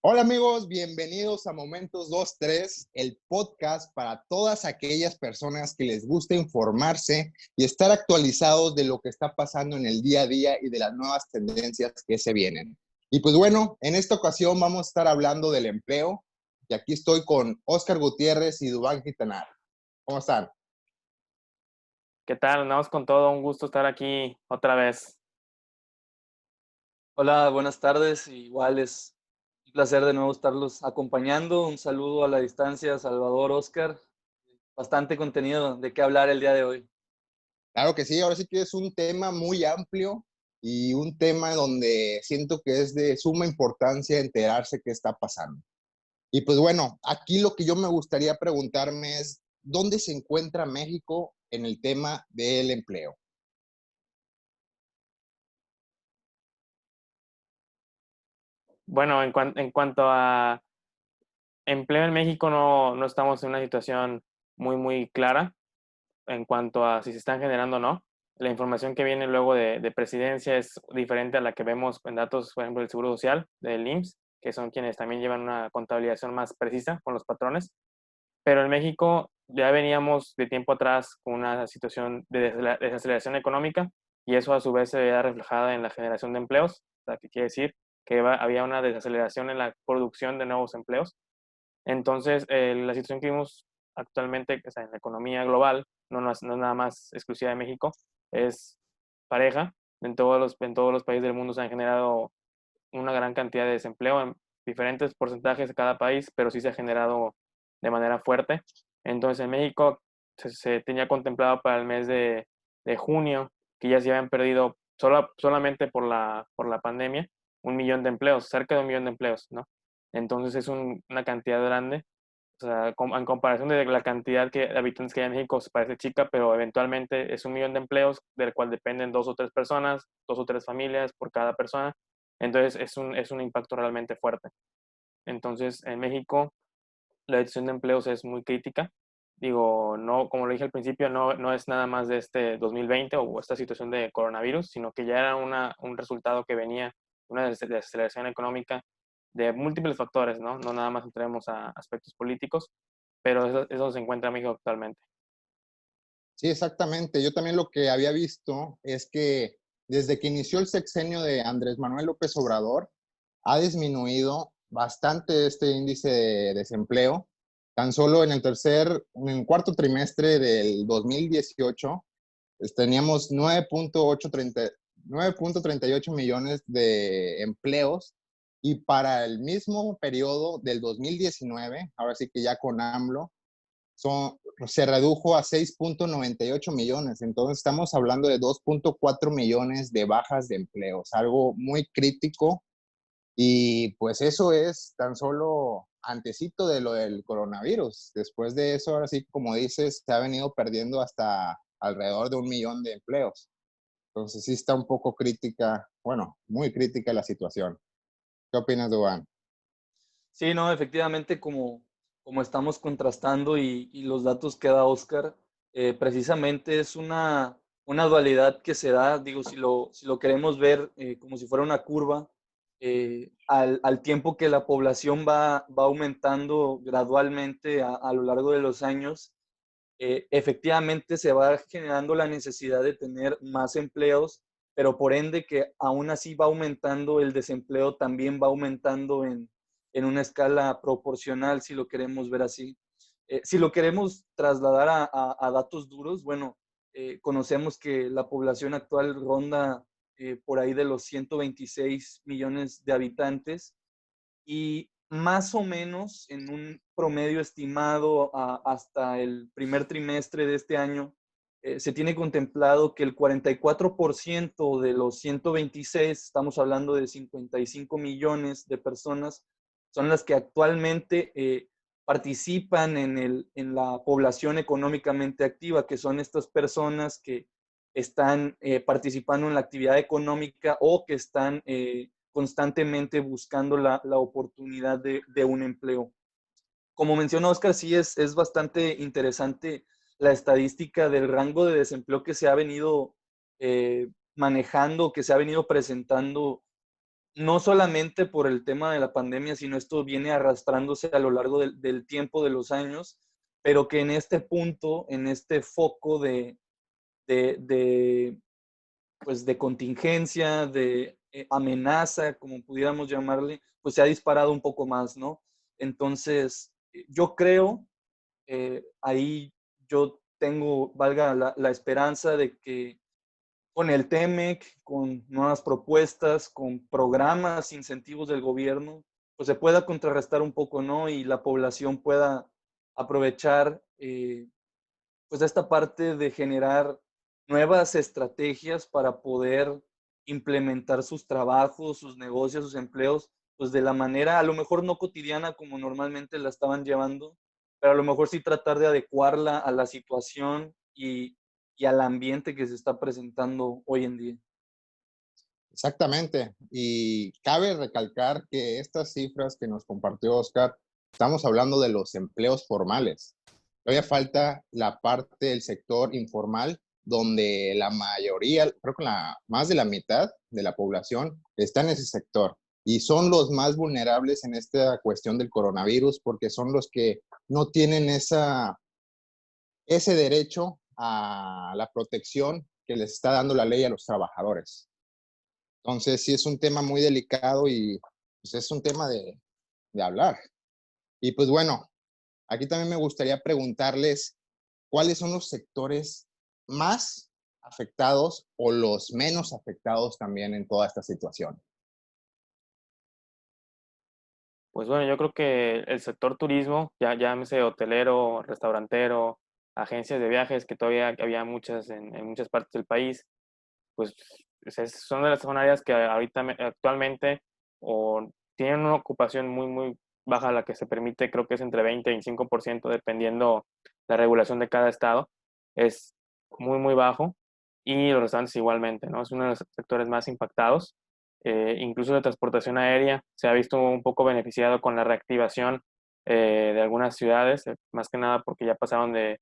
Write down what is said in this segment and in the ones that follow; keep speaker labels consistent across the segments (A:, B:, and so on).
A: Hola amigos, bienvenidos a Momentos 2-3, el podcast para todas aquellas personas que les gusta informarse y estar actualizados de lo que está pasando en el día a día y de las nuevas tendencias que se vienen. Y pues bueno, en esta ocasión vamos a estar hablando del empleo y aquí estoy con Oscar Gutiérrez y Dubán Gitanar. ¿Cómo están?
B: ¿Qué tal? Andamos con todo, un gusto estar aquí otra vez.
C: Hola, buenas tardes. Igual es un placer de nuevo estarlos acompañando. Un saludo a la distancia, Salvador, Oscar. Bastante contenido de qué hablar el día de hoy.
A: Claro que sí, ahora sí que es un tema muy amplio y un tema donde siento que es de suma importancia enterarse qué está pasando. Y pues bueno, aquí lo que yo me gustaría preguntarme es, ¿dónde se encuentra México en el tema del empleo?
B: Bueno, en cuanto a empleo en México, no estamos en una situación muy clara en cuanto a si se están generando o no. La información que viene luego de presidencia es diferente a la que vemos en datos, por ejemplo, del Seguro Social, del IMSS, que son quienes también llevan una contabilización más precisa con los patrones. Pero en México ya veníamos de tiempo atrás con una situación de desaceleración económica y eso a su vez se veía reflejada en la generación de empleos, o sea, que quiere decir que había una desaceleración en la producción de nuevos empleos. Entonces, la situación que vimos actualmente, o sea, en la economía global, no es nada más exclusiva de México, es pareja. En todos los países del mundo se han generado una gran cantidad de desempleo en diferentes porcentajes de cada país, pero sí se ha generado de manera fuerte. Entonces, en México se tenía contemplado para el mes de junio, que ya se habían perdido solamente por la pandemia, 1 millón de empleos, cerca de 1 millón de empleos, ¿no? Entonces es una cantidad grande. O sea, en comparación de la cantidad de habitantes que hay en México, se parece chica, pero eventualmente es 1 millón de empleos, del cual dependen 2 o 3 personas, 2 o 3 familias por cada persona. Entonces es un impacto realmente fuerte. Entonces, en México, la decisión de empleos es muy crítica. Digo, no, como lo dije al principio, no es nada más de este 2020 o esta situación de coronavirus, sino que ya era un resultado que venía de una desaceleración económica de múltiples factores, ¿no? No nada más entremos a aspectos políticos, pero eso se encuentra en México actualmente.
A: Sí, exactamente. Yo también lo que había visto es que desde que inició el sexenio de Andrés Manuel López Obrador, ha disminuido bastante este índice de desempleo. Tan solo en el cuarto trimestre del 2018, pues teníamos 9.38 millones de empleos y para el mismo periodo del 2019, ahora sí que ya con AMLO, se redujo a 6.98 millones. Entonces estamos hablando de 2.4 millones de bajas de empleos, algo muy crítico. Y pues eso es tan solo antecito de lo del coronavirus. Después de eso, ahora sí, como dices, se ha venido perdiendo hasta alrededor de 1 millón de empleos. Entonces sí está un poco crítica, bueno, muy crítica la situación. ¿Qué opinas, Duan?
C: Sí, no, efectivamente, como estamos contrastando y los datos que da Oscar, precisamente es una dualidad que se da, digo, si lo queremos ver como si fuera una curva, al tiempo que la población va aumentando gradualmente a lo largo de los años, efectivamente se va generando la necesidad de tener más empleos, pero por ende que aún así va aumentando el desempleo, también va aumentando en una escala proporcional, si lo queremos ver así. Si lo queremos trasladar a datos duros, bueno, conocemos que la población actual ronda por ahí de los 126 millones de habitantes y más o menos en un promedio estimado hasta el primer trimestre de este año, se tiene contemplado que el 44% de los 126, estamos hablando de 55 millones de personas, son las que actualmente participan en la población económicamente activa, que son estas personas que están participando en la actividad económica o que están constantemente buscando la oportunidad de un empleo. Como mencionó Oscar, sí es bastante interesante la estadística del rango de desempleo que se ha venido manejando, que se ha venido presentando no solamente por el tema de la pandemia, sino esto viene arrastrándose a lo largo del tiempo, de los años, pero que en este punto, en este foco de, de, pues de contingencia, de amenaza, como pudiéramos llamarle, pues se ha disparado un poco más, ¿no? Entonces, yo creo, ahí yo tengo, valga la esperanza de que con el TEMEC, con nuevas propuestas, con programas, incentivos del gobierno, pues se pueda contrarrestar un poco, ¿no? Y la población pueda aprovechar pues esta parte de generar nuevas estrategias para poder implementar sus trabajos, sus negocios, sus empleos, pues de la manera a lo mejor no cotidiana como normalmente la estaban llevando, pero a lo mejor sí tratar de adecuarla a la situación y al ambiente que se está presentando hoy en día.
A: Exactamente. Y cabe recalcar que estas cifras que nos compartió Oscar, estamos hablando de los empleos formales. Todavía falta la parte del sector informal, donde la mayoría, creo que más de la mitad de la población está en ese sector. Y son los más vulnerables en esta cuestión del coronavirus, porque son los que no tienen ese derecho a la protección que les está dando la ley a los trabajadores. Entonces, sí es un tema muy delicado y pues, es un tema de hablar. Y pues bueno, aquí también me gustaría preguntarles cuáles son los sectores más afectados o los menos afectados también en toda esta situación.
B: Pues bueno, yo creo que el sector turismo, ya llámese hotelero, restaurantero, agencias de viajes, que todavía había muchas en muchas partes del país, pues son áreas que actualmente o tienen una ocupación muy, muy baja, la que se permite, creo que es entre 20 y 25%, dependiendo la regulación de cada estado, es muy, muy bajo, y los restaurantes igualmente, ¿no? Es uno de los sectores más impactados. Incluso la transportación aérea se ha visto un poco beneficiado con la reactivación de algunas ciudades, más que nada porque ya pasaron de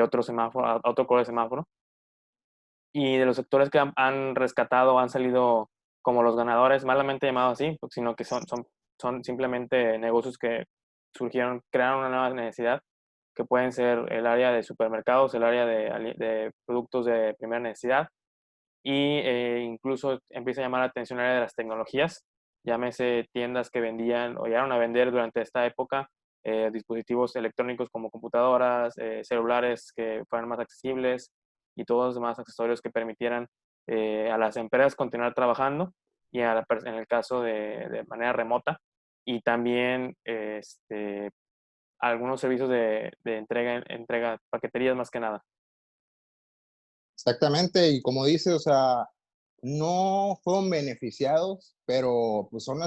B: otro semáforo a otro color de semáforo, y de los sectores que han rescatado, han salido como los ganadores, malamente llamados así, sino que son simplemente negocios que surgieron, crearon una nueva necesidad, que pueden ser el área de supermercados, el área de productos de primera necesidad, y incluso empieza a llamar la atención el área de las tecnologías, llámese tiendas que vendían o llegaron a vender durante esta época dispositivos electrónicos como computadoras, celulares que fueran más accesibles, y todos los demás accesorios que permitieran a las empresas continuar trabajando, y en el caso de manera remota, y también algunos servicios de entrega, paqueterías más que nada.
A: Exactamente, y como dice, o sea, no fueron beneficiados, pero pues son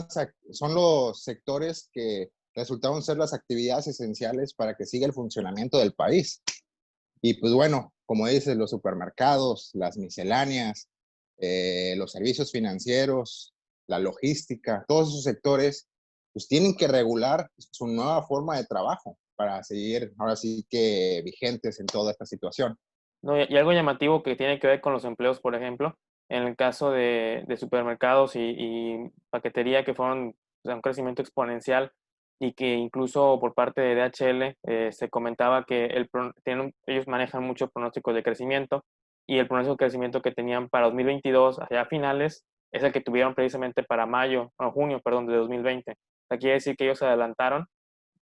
A: los sectores que resultaron ser las actividades esenciales para que siga el funcionamiento del país. Y pues bueno, como dices, los supermercados, las misceláneas, los servicios financieros, la logística, todos esos sectores, pues tienen que regular su nueva forma de trabajo para seguir ahora sí que vigentes en toda esta situación.
B: No, y algo llamativo que tiene que ver con los empleos, por ejemplo, en el caso de supermercados y paquetería, que fueron, o sea, un crecimiento exponencial, y que incluso por parte de DHL se comentaba que ellos manejan mucho pronósticos de crecimiento, y el pronóstico de crecimiento que tenían para 2022, hacia finales, es el que tuvieron precisamente para junio, perdón, de 2020. O sea, quiere decir que ellos se adelantaron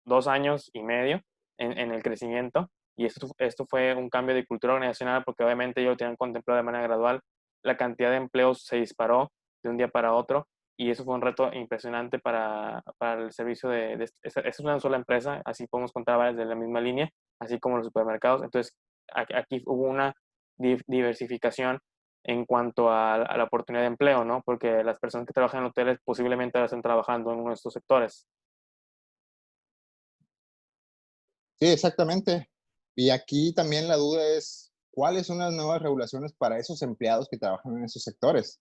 B: 2 años y medio en el crecimiento, y esto fue un cambio de cultura organizacional, porque obviamente ellos lo tenían contemplado de manera gradual. La cantidad de empleos se disparó de un día para otro, y eso fue un reto impresionante para el servicio es una sola empresa, así podemos contar varias de la misma línea, así como los supermercados. Entonces, aquí hubo una diversificación en cuanto a la oportunidad de empleo, ¿no? Porque las personas que trabajan en hoteles posiblemente ahora estén trabajando en uno de estos sectores.
A: Sí, exactamente. Y aquí también la duda es, ¿cuáles son las nuevas regulaciones para esos empleados que trabajan en esos sectores?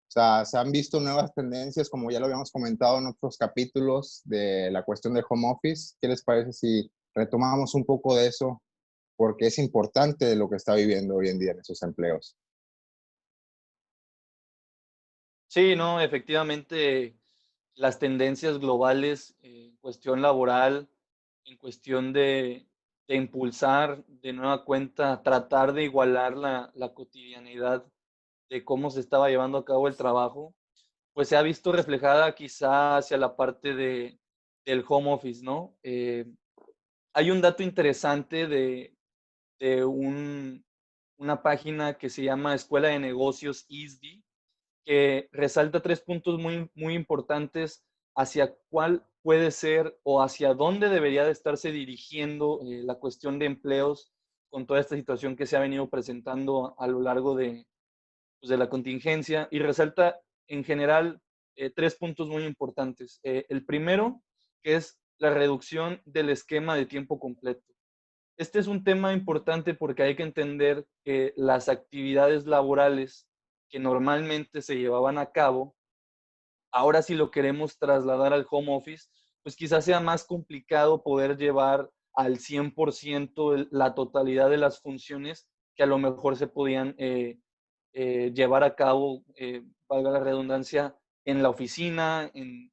A: O sea, se han visto nuevas tendencias, como ya lo habíamos comentado en otros capítulos de la cuestión del home office. ¿Qué les parece si retomamos un poco de eso? Porque es importante de lo que está viviendo hoy en día en esos empleos.
C: Sí, no, efectivamente las tendencias globales en cuestión laboral, en cuestión de impulsar de nueva cuenta, tratar de igualar la cotidianidad de cómo se estaba llevando a cabo el trabajo, pues se ha visto reflejada quizá hacia la parte del home office, ¿no? Hay un dato interesante de una página que se llama Escuela de Negocios ISDI, que resalta tres puntos muy, muy importantes hacia cuál puede ser o hacia dónde debería de estarse dirigiendo la cuestión de empleos con toda esta situación que se ha venido presentando a lo largo pues, de la contingencia, y resalta en general tres puntos muy importantes. El primero, que es la reducción del esquema de tiempo completo. Este es un tema importante porque hay que entender que las actividades laborales que normalmente se llevaban a cabo, ahora si lo queremos trasladar al home office, pues quizás sea más complicado poder llevar al 100% la totalidad de las funciones que a lo mejor se podían llevar a cabo, valga la redundancia, en la oficina, en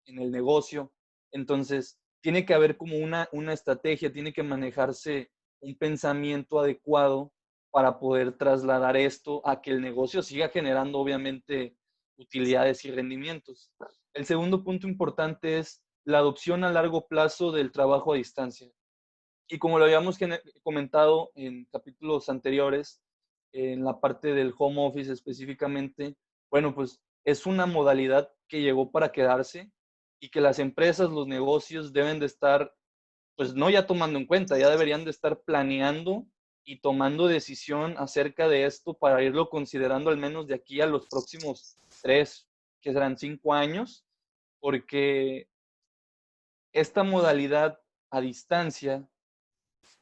C: el negocio. Entonces, tiene que haber como una estrategia, tiene que manejarse un pensamiento adecuado para poder trasladar esto a que el negocio siga generando, obviamente, utilidades y rendimientos. El segundo punto importante es la adopción a largo plazo del trabajo a distancia. Y como lo habíamos comentado en capítulos anteriores, en la parte del home office específicamente, bueno, pues es una modalidad que llegó para quedarse y que las empresas, los negocios deben de estar, pues no ya tomando en cuenta, ya deberían de estar planeando y tomando decisión acerca de esto para irlo considerando al menos de aquí a los próximos 3, que serán 5 años, porque esta modalidad a distancia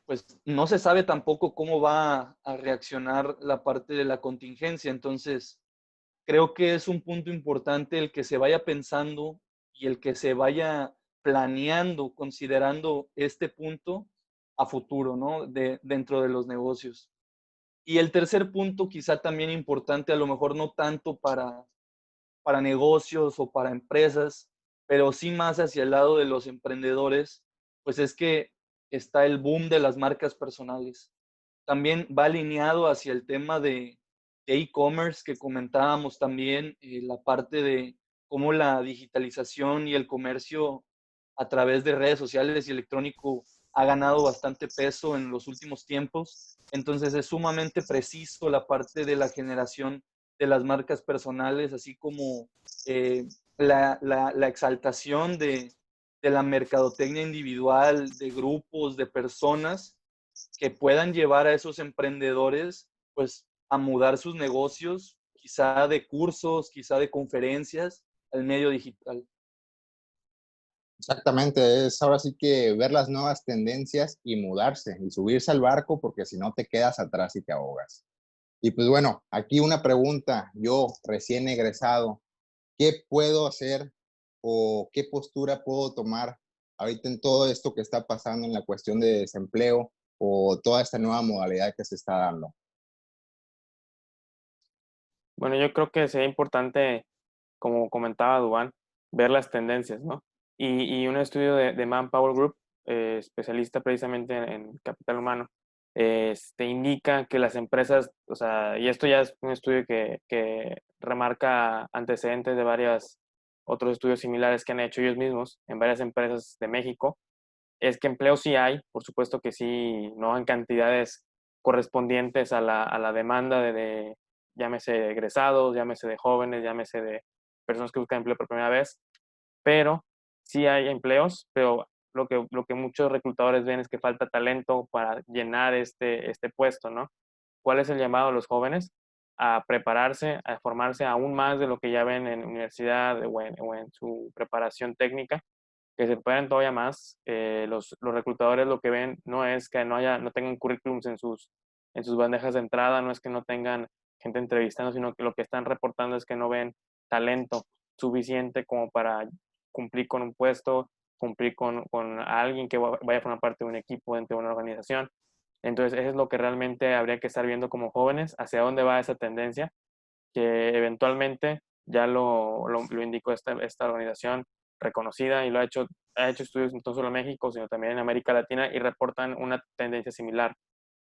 C: pues no se sabe tampoco cómo va a reaccionar la parte de la contingencia. Entonces, creo que es un punto importante el que se vaya pensando y el que se vaya planeando, considerando este punto a futuro, ¿no? Dentro de los negocios. Y el tercer punto, quizá también importante, a lo mejor no tanto para negocios o para empresas, pero sí más hacia el lado de los emprendedores, pues es que está el boom de las marcas personales. También va alineado hacia el tema de e-commerce que comentábamos también, la parte de cómo la digitalización y el comercio a través de redes sociales y electrónico ha ganado bastante peso en los últimos tiempos. Entonces es sumamente preciso la parte de la generación de las marcas personales, así como la exaltación de la mercadotecnia individual, de grupos, de personas que puedan llevar a esos emprendedores pues a mudar sus negocios, quizá de cursos, quizá de conferencias, al medio digital.
A: Exactamente, es ahora sí que ver las nuevas tendencias y mudarse y subirse al barco porque si no te quedas atrás y te ahogas. Y pues bueno, aquí una pregunta, yo recién egresado, ¿qué puedo hacer o qué postura puedo tomar ahorita en todo esto que está pasando en la cuestión de desempleo o toda esta nueva modalidad que se está dando?
B: Bueno, yo creo que sería importante, como comentaba Duván, ver las tendencias, ¿no? Y un estudio de Manpower Group, especialista precisamente en capital humano, indica que las empresas, o sea, y esto ya es un estudio que remarca antecedentes de varios otros estudios similares que han hecho ellos mismos en varias empresas de México, es que empleo sí hay, por supuesto que sí, no en cantidades correspondientes a la demanda llámese de egresados, llámese de jóvenes, llámese de personas que buscan empleo por primera vez, pero sí hay empleos, pero lo que muchos reclutadores ven es que falta talento para llenar este puesto, ¿no? ¿Cuál es el llamado a los jóvenes? A prepararse, a formarse aún más de lo que ya ven en universidad o en su preparación técnica, que se preparen todavía más. Los reclutadores lo que ven no es que no tengan currículums en sus bandejas de entrada, no es que no tengan gente entrevistando, sino que lo que están reportando es que no ven talento suficiente como para cumplir con un puesto, cumplir con alguien que vaya a formar parte de un equipo dentro de una organización. Entonces, eso es lo que realmente habría que estar viendo como jóvenes, hacia dónde va esa tendencia, que eventualmente ya lo indicó esta organización reconocida, y ha hecho estudios no solo en México, sino también en América Latina, y reportan una tendencia similar.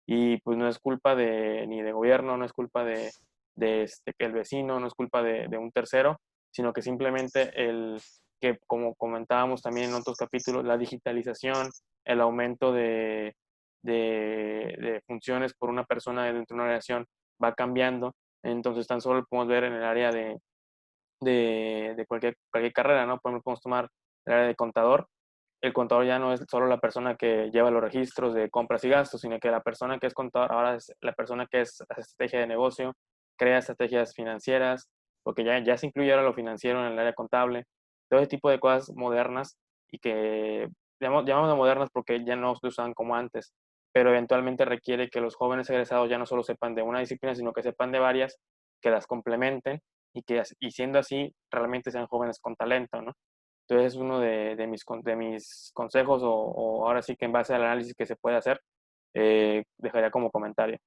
B: Y pues no es culpa ni de gobierno, no es culpa que el vecino, no es culpa de un tercero, sino que simplemente que, como comentábamos también en otros capítulos, la digitalización, el aumento de funciones por una persona dentro de una organización va cambiando. Entonces tan solo lo podemos ver en el área de cualquier carrera, ¿no? Por ejemplo, podemos tomar el área de contador. El contador ya no es solo la persona que lleva los registros de compras y gastos, sino que la persona que es contador ahora es la persona que hace estrategia de negocio, crea estrategias financieras, porque ya se incluye ahora lo financiero en el área contable, todo ese tipo de cosas modernas, y que llamamos de modernas porque ya no se usan como antes, pero eventualmente requiere que los jóvenes egresados ya no solo sepan de una disciplina, sino que sepan de varias, que las complementen, y siendo así, realmente sean jóvenes con talento, ¿no? Entonces es uno de mis consejos, o ahora sí que en base al análisis que se puede hacer, dejaría como comentario.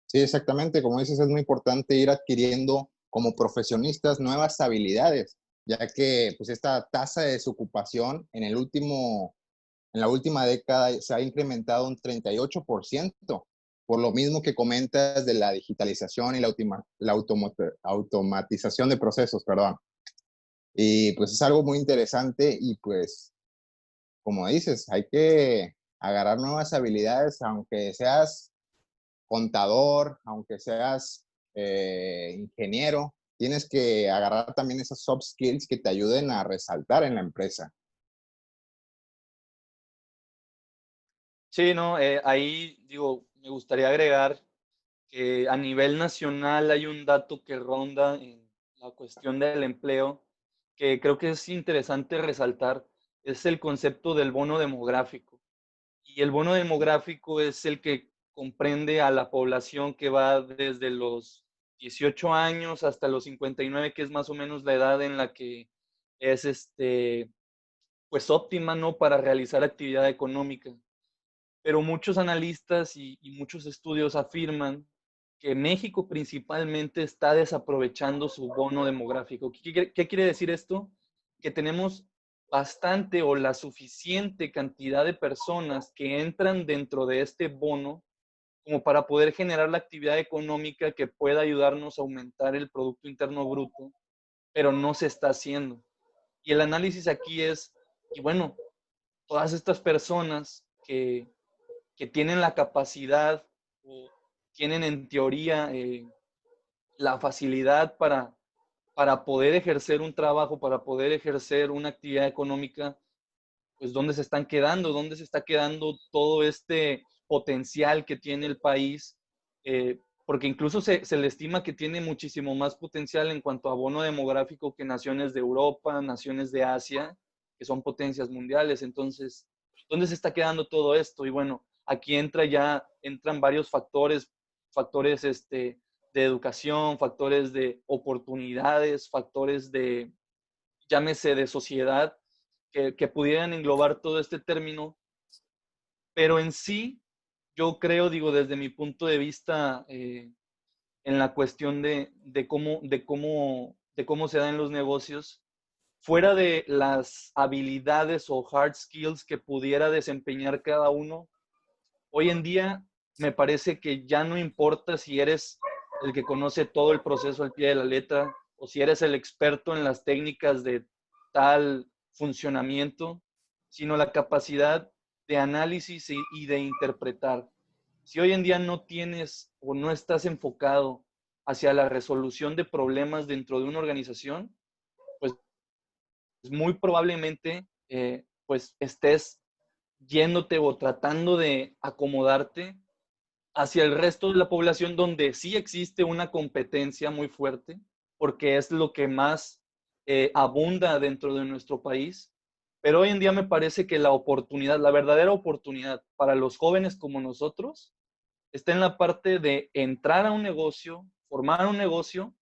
A: Sí, exactamente. Como dices, es muy importante ir adquiriendo como profesionistas nuevas habilidades, ya que pues esta tasa de desocupación en la última década se ha incrementado un 38%, por lo mismo que comentas de la digitalización y automatización de procesos, perdón. Y pues es algo muy interesante y pues, como dices, hay que agarrar nuevas habilidades, aunque seas contador, aunque seas ingeniero, tienes que agarrar también esas soft skills que te ayuden a resaltar en la empresa.
C: Sí, no, ahí digo, me gustaría agregar que a nivel nacional hay un dato que ronda en la cuestión del empleo, que creo que es interesante resaltar, es el concepto del bono demográfico. Y el bono demográfico es el que comprende a la población que va desde los 18 años hasta los 59, que es más o menos la edad en la que es pues óptima, ¿no? Para realizar actividad económica. Pero muchos analistas y muchos estudios afirman que México principalmente está desaprovechando su bono demográfico. ¿Qué quiere decir esto? Que tenemos bastante o la suficiente cantidad de personas que entran dentro de este bono como para poder generar la actividad económica que pueda ayudarnos a aumentar el Producto Interno Bruto, pero no se está haciendo. Y el análisis aquí es, y bueno, todas estas personas que tienen la capacidad o tienen en teoría la facilidad para poder ejercer un trabajo, para poder ejercer una actividad económica, pues ¿dónde se están quedando? ¿Dónde se está quedando todo este potencial que tiene el país? Porque incluso se le estima que tiene muchísimo más potencial en cuanto a bono demográfico que naciones de Europa, naciones de Asia, que son potencias mundiales. Entonces, ¿dónde se está quedando todo esto? Y bueno, aquí entran varios factores de educación, factores de oportunidades, factores llámese, de sociedad, que pudieran englobar todo este término, pero en sí, yo creo, digo, desde mi punto de vista, en la cuestión de cómo se dan los negocios, fuera de las habilidades o hard skills que pudiera desempeñar cada uno, hoy en día me parece que ya no importa si eres el que conoce todo el proceso al pie de la letra o si eres el experto en las técnicas de tal funcionamiento, sino la capacidad de análisis y de interpretar. Si hoy en día no tienes o no estás enfocado hacia la resolución de problemas dentro de una organización, pues muy probablemente pues estés yéndote o tratando de acomodarte hacia el resto de la población donde sí existe una competencia muy fuerte, porque es lo que más abunda dentro de nuestro país. Pero hoy en día me parece que la oportunidad, la verdadera oportunidad para los jóvenes como nosotros, está en la parte de entrar a un negocio, formar un negocio,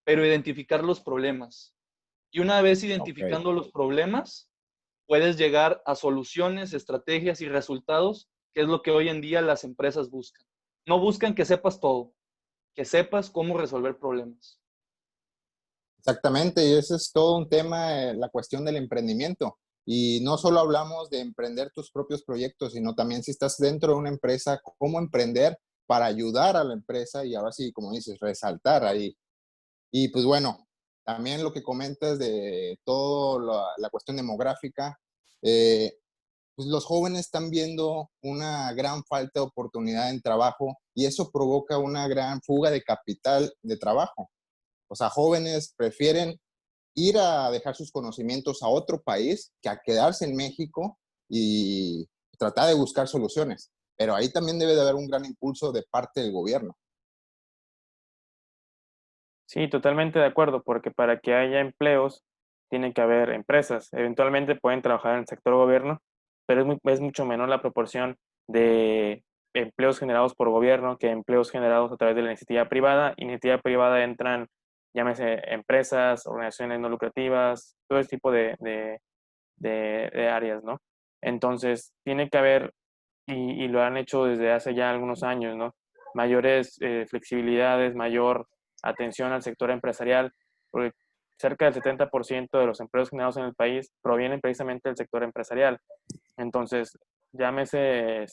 C: pero identificar los problemas. Y una vez
A: Ok.
C: identificando los problemas, puedes llegar a soluciones, estrategias y resultados, que es lo que hoy en día las empresas buscan. No buscan que sepas todo, que sepas cómo resolver problemas.
A: Exactamente, y ese es todo un tema, la cuestión del emprendimiento. Y no solo hablamos de emprender tus propios proyectos, sino también si estás dentro de una empresa, cómo emprender para ayudar a la empresa y ahora sí, como dices, resaltar ahí. Y pues bueno, también lo que comentas de toda la cuestión demográfica, eh, pues los jóvenes están viendo una gran falta de oportunidad en trabajo y eso provoca una gran fuga de capital de trabajo. O sea, jóvenes prefieren ir a dejar sus conocimientos a otro país que a quedarse en México y tratar de buscar soluciones. Pero ahí también debe de haber un gran impulso de parte del gobierno.
B: Sí, totalmente de acuerdo, porque para que haya empleos tiene que haber empresas. Eventualmente pueden trabajar en el sector gobierno, pero es mucho menor la proporción de empleos generados por gobierno que empleos generados a través de la iniciativa privada. Iniciativa privada entran, llámese empresas, organizaciones no lucrativas, todo ese tipo de áreas, ¿no? Entonces, tiene que haber, y lo han hecho desde hace ya algunos años, ¿no? Mayores flexibilidades, mayor atención al sector empresarial, porque cerca del 70% de los empleos generados en el país provienen precisamente del sector empresarial. Entonces, llámese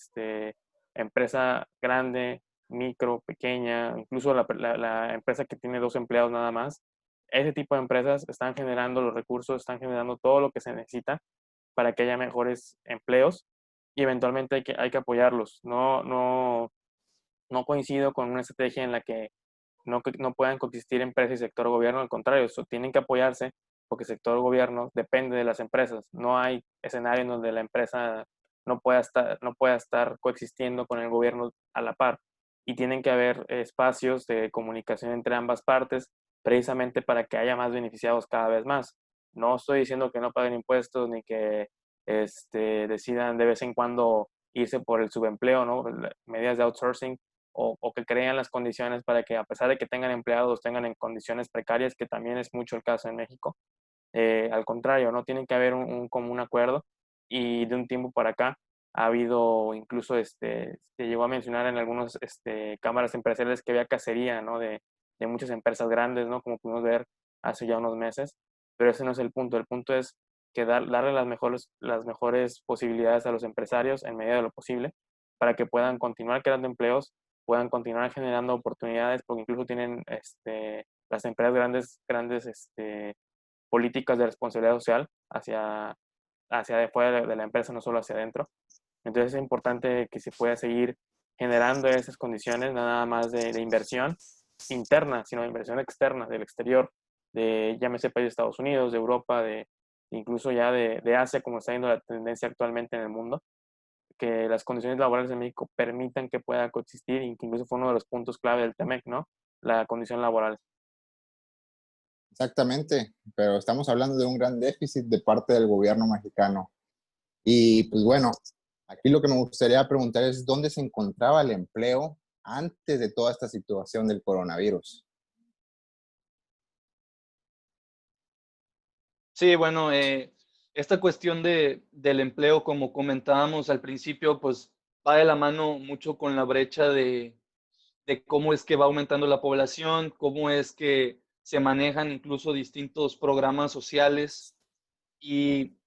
B: empresa grande, micro, pequeña, incluso la empresa que tiene 2 empleados nada más, ese tipo de empresas están generando los recursos, están generando todo lo que se necesita para que haya mejores empleos y eventualmente hay que apoyarlos. No coincido con una estrategia en la que no puedan coexistir empresa y sector gobierno, al contrario, eso, tienen que apoyarse porque el sector gobierno depende de las empresas. No hay escenario en donde la empresa no pueda estar coexistiendo con el gobierno a la par. Y tienen que haber espacios de comunicación entre ambas partes, precisamente para que haya más beneficiados cada vez más. No estoy diciendo que no paguen impuestos ni que decidan de vez en cuando irse por el subempleo, ¿no? Medidas de outsourcing, o que creen las condiciones para que a pesar de que tengan empleados, tengan en condiciones precarias, que también es mucho el caso en México. Al contrario, no tiene que haber un común acuerdo y de un tiempo para acá ha habido incluso, se llegó a mencionar en algunas cámaras empresariales que había cacería, ¿no? De muchas empresas grandes, ¿no? Como pudimos ver hace ya unos meses, pero ese no es el punto es que darle las mejores posibilidades a los empresarios en medida de lo posible para que puedan continuar creando empleos, puedan continuar generando oportunidades, porque incluso tienen las empresas grandes políticas de responsabilidad social hacia afuera de la empresa, no solo hacia adentro. Entonces es importante que se pueda seguir generando esas condiciones, no nada más de inversión interna, sino de inversión externa, del exterior, llámese países de Estados Unidos, de Europa, incluso ya de Asia, como está yendo la tendencia actualmente en el mundo, que las condiciones laborales en México permitan que pueda coexistir, y que incluso fue uno de los puntos clave del TEMEC, ¿no? La condición laboral.
A: Exactamente, pero estamos hablando de un gran déficit de parte del gobierno mexicano. Y pues bueno, aquí lo que me gustaría preguntar es dónde se encontraba el empleo antes de toda esta situación del coronavirus.
C: Sí, bueno, esta cuestión del empleo, como comentábamos al principio, pues va de la mano mucho con la brecha de cómo es que va aumentando la población, cómo es que se manejan incluso distintos programas sociales. Y,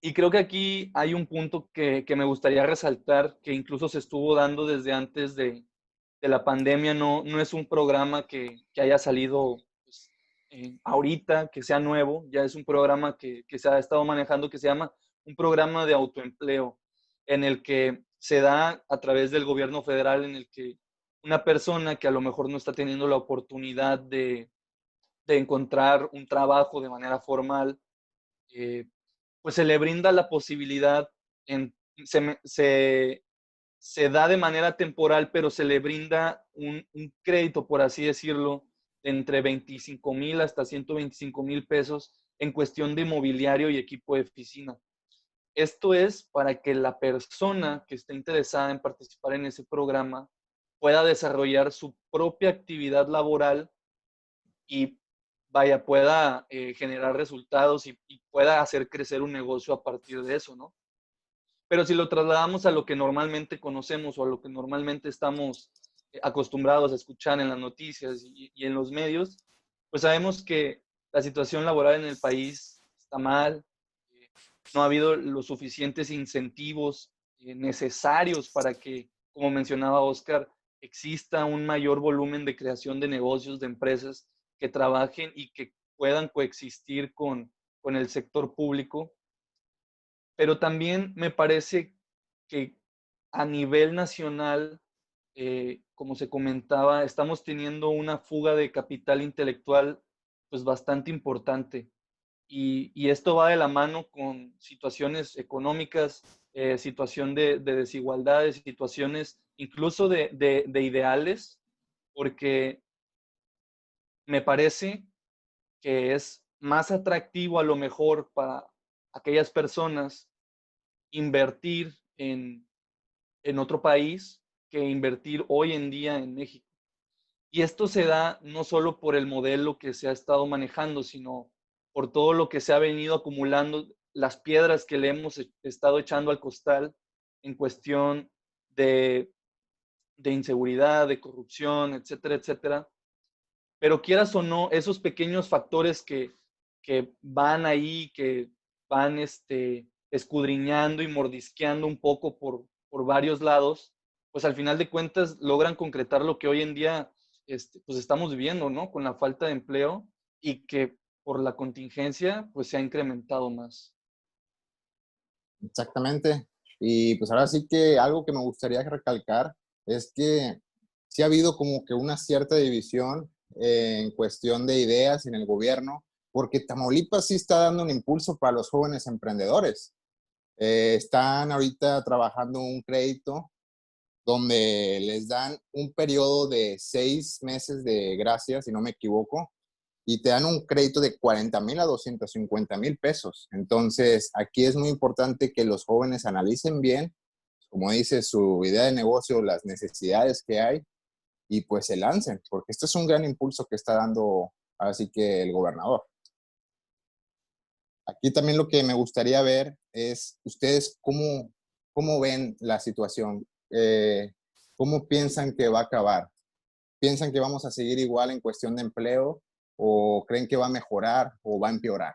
C: y creo que aquí hay un punto que me gustaría resaltar, que incluso se estuvo dando desde antes de la pandemia. No es un programa que haya salido pues, ahorita, que sea nuevo, ya es un programa que se ha estado manejando, que se llama un programa de autoempleo, en el que se da a través del gobierno federal, en el que una persona que a lo mejor no está teniendo la oportunidad de encontrar un trabajo de manera formal, eh, pues se le brinda la posibilidad, en, se, se da de manera temporal, pero se le brinda un crédito, por así decirlo, de entre 25,000 hasta 125,000 pesos en cuestión de mobiliario y equipo de oficina. Esto es para que la persona que esté interesada en participar en ese programa pueda desarrollar su propia actividad laboral y pueda generar resultados y pueda hacer crecer un negocio a partir de eso, ¿no? Pero si lo trasladamos a lo que normalmente conocemos o a lo que normalmente estamos acostumbrados a escuchar en las noticias y en los medios, pues sabemos que la situación laboral en el país está mal, no ha habido los suficientes incentivos necesarios para que, como mencionaba Oscar, exista un mayor volumen de creación de negocios, de empresas que trabajen y que puedan coexistir con el sector público. Pero también me parece que a nivel nacional, como se comentaba, estamos teniendo una fuga de capital intelectual pues bastante importante. Y esto va de la mano con situaciones económicas, situación de desigualdades, situaciones incluso de ideales, porque me parece que es más atractivo a lo mejor para aquellas personas invertir en otro país que invertir hoy en día en México. Y esto se da no solo por el modelo que se ha estado manejando, sino por todo lo que se ha venido acumulando, las piedras que le hemos estado echando al costal en cuestión de inseguridad, de corrupción, etcétera, etcétera. Pero quieras o no, esos pequeños factores que van ahí, que van escudriñando y mordisqueando un poco por varios lados, pues al final de cuentas logran concretar lo que hoy en día pues estamos viviendo, ¿no? Con la falta de empleo y que por la contingencia pues se ha incrementado más.
A: Exactamente. Y pues ahora sí que algo que me gustaría recalcar es que sí ha habido como que una cierta división en cuestión de ideas en el gobierno, porque Tamaulipas sí está dando un impulso para los jóvenes emprendedores. Están ahorita trabajando un crédito donde les dan un periodo de 6 meses de gracia, si no me equivoco, y te dan un crédito de 40,000 a 250,000 pesos. Entonces, aquí es muy importante que los jóvenes analicen bien, como dice, su idea de negocio, las necesidades que hay, y pues se lancen, porque esto es un gran impulso que está dando así que el gobernador. Aquí también lo que me gustaría ver es ustedes cómo ven la situación, cómo piensan que va a acabar. ¿Piensan que vamos a seguir igual en cuestión de empleo o creen que va a mejorar o va a empeorar?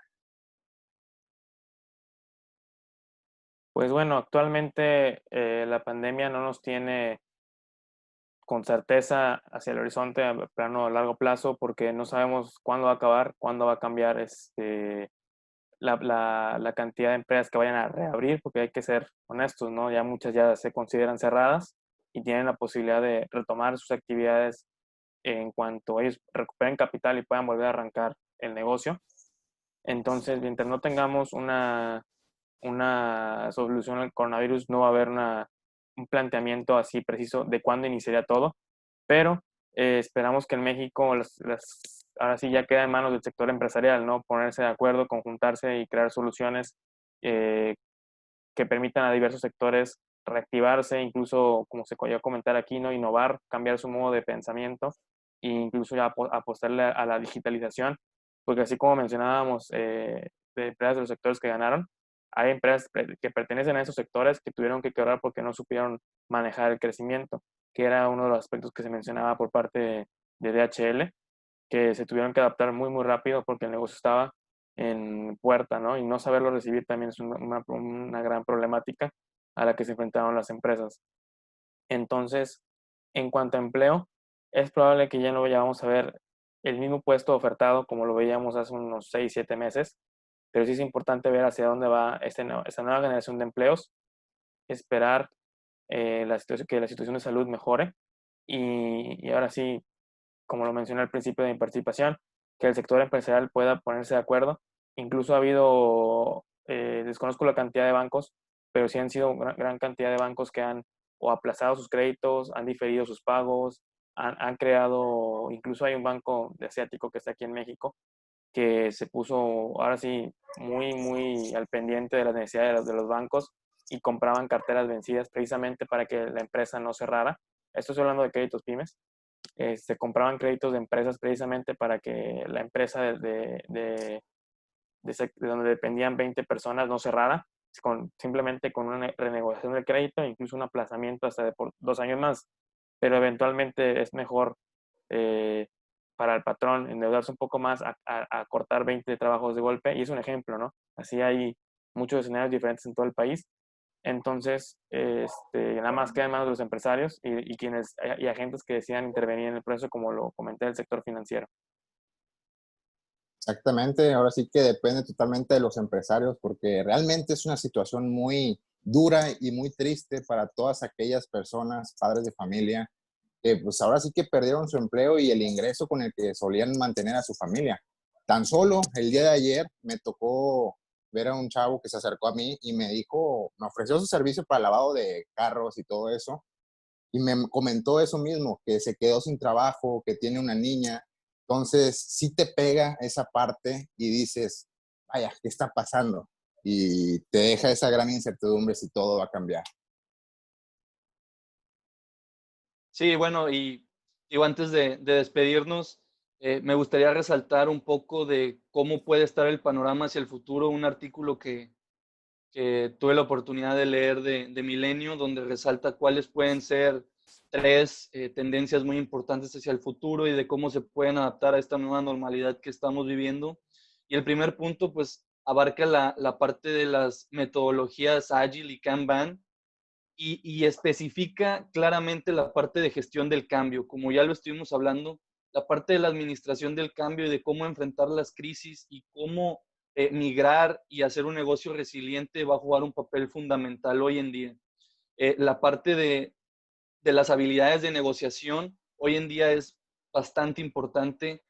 B: Pues bueno, actualmente la pandemia no nos tiene con certeza hacia el horizonte a plano a largo plazo porque no sabemos cuándo va a acabar, cuándo va a cambiar la cantidad de empresas que vayan a reabrir, porque hay que ser honestos, ¿no? Ya muchas ya se consideran cerradas y tienen la posibilidad de retomar sus actividades en cuanto ellos recuperen capital y puedan volver a arrancar el negocio. Entonces, mientras no tengamos una solución al coronavirus, no va a haber un planteamiento así preciso de cuándo iniciaría todo, pero esperamos que en México ahora sí ya queda en manos del sector empresarial, ¿no? Ponerse de acuerdo, conjuntarse y crear soluciones eh, que permitan a diversos sectores reactivarse, incluso, como se podía comentar aquí, ¿no? Innovar, cambiar su modo de pensamiento e incluso ya apostarle a la digitalización, porque así como mencionábamos de empresas de los sectores que ganaron, hay empresas que pertenecen a esos sectores que tuvieron que quebrar porque no supieron manejar el crecimiento, que era uno de los aspectos que se mencionaba por parte de DHL, que se tuvieron que adaptar muy, muy rápido porque el negocio estaba en puerta, ¿no? Y no saberlo recibir también es una gran problemática a la que se enfrentaron las empresas. Entonces, en cuanto a empleo, es probable que ya no vayamos a ver el mismo puesto ofertado como lo veíamos hace unos 6, 7 meses, pero sí es importante ver hacia dónde va esta nueva generación de empleos, esperar que la situación de salud mejore y ahora sí, como lo mencioné al principio de mi participación, que el sector empresarial pueda ponerse de acuerdo. Incluso ha habido, desconozco la cantidad de bancos, pero sí han sido gran cantidad de bancos que han o aplazado sus créditos, han diferido sus pagos, han creado, incluso hay un banco de asiático que está aquí en México, que se puso ahora sí muy al pendiente de las necesidades de los bancos y compraban carteras vencidas precisamente para que la empresa no cerrara. Esto estoy hablando de créditos pymes. Se compraban créditos de empresas precisamente para que la empresa de donde dependían 20 personas no cerrara, simplemente con una renegociación del crédito, incluso un aplazamiento hasta de por 2 años más. Pero eventualmente es mejor para el patrón endeudarse un poco más a cortar 20 trabajos de golpe, y es un ejemplo, ¿no? Así hay muchos escenarios diferentes en todo el país. Entonces, nada más queda en manos de los empresarios y agentes que decidan intervenir en el proceso, como lo comenté, del sector financiero.
A: Exactamente, ahora sí que depende totalmente de los empresarios, porque realmente es una situación muy dura y muy triste para todas aquellas personas, padres de familia, que pues ahora sí que perdieron su empleo y el ingreso con el que solían mantener a su familia. Tan solo el día de ayer me tocó ver a un chavo que se acercó a mí y me dijo, me ofreció su servicio para lavado de carros y todo eso, y me comentó eso mismo, que se quedó sin trabajo, que tiene una niña. Entonces, sí te pega esa parte y dices, vaya, ¿qué está pasando? Y te deja esa gran incertidumbre si todo va a cambiar.
C: Sí, bueno, y digo, antes de despedirnos, me gustaría resaltar un poco de cómo puede estar el panorama hacia el futuro, un artículo que tuve la oportunidad de leer de Milenio, donde resalta cuáles pueden ser tres tendencias muy importantes hacia el futuro y de cómo se pueden adaptar a esta nueva normalidad que estamos viviendo. Y el primer punto, pues, abarca la parte de las metodologías Agile y Kanban y especifica claramente la parte de gestión del cambio, como ya lo estuvimos hablando, la parte de la administración del cambio y de cómo enfrentar las crisis y cómo migrar y hacer un negocio resiliente va a jugar un papel fundamental hoy en día. La parte de las habilidades de negociación hoy en día es bastante importante.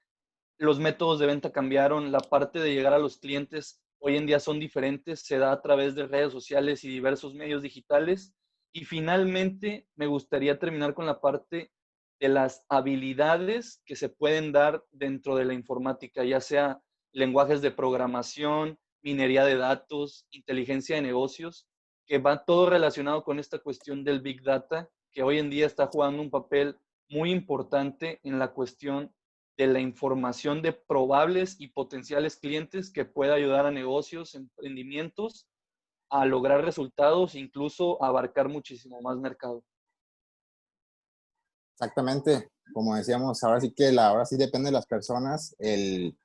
C: Los métodos de venta cambiaron, la parte de llegar a los clientes hoy en día son diferentes, se da a través de redes sociales y diversos medios digitales. Y finalmente me gustaría terminar con la parte de las habilidades que se pueden dar dentro de la informática, ya sea lenguajes de programación, minería de datos, inteligencia de negocios, que va todo relacionado con esta cuestión del Big Data, que hoy en día está jugando un papel muy importante en la cuestión de la información de probables y potenciales clientes que pueda ayudar a negocios, emprendimientos a lograr resultados, incluso abarcar muchísimo más mercado.
A: Exactamente, como decíamos, ahora sí depende de las personas el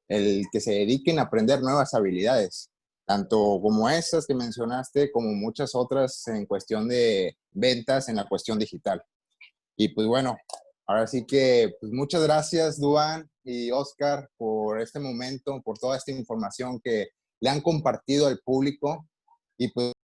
A: que se dediquen a aprender nuevas habilidades, tanto como esas que mencionaste, como muchas otras en cuestión de ventas, en la cuestión digital. Y pues bueno, ahora sí que pues muchas gracias, Duan y Oscar, por este momento, por toda esta información que le han compartido al público. Y pues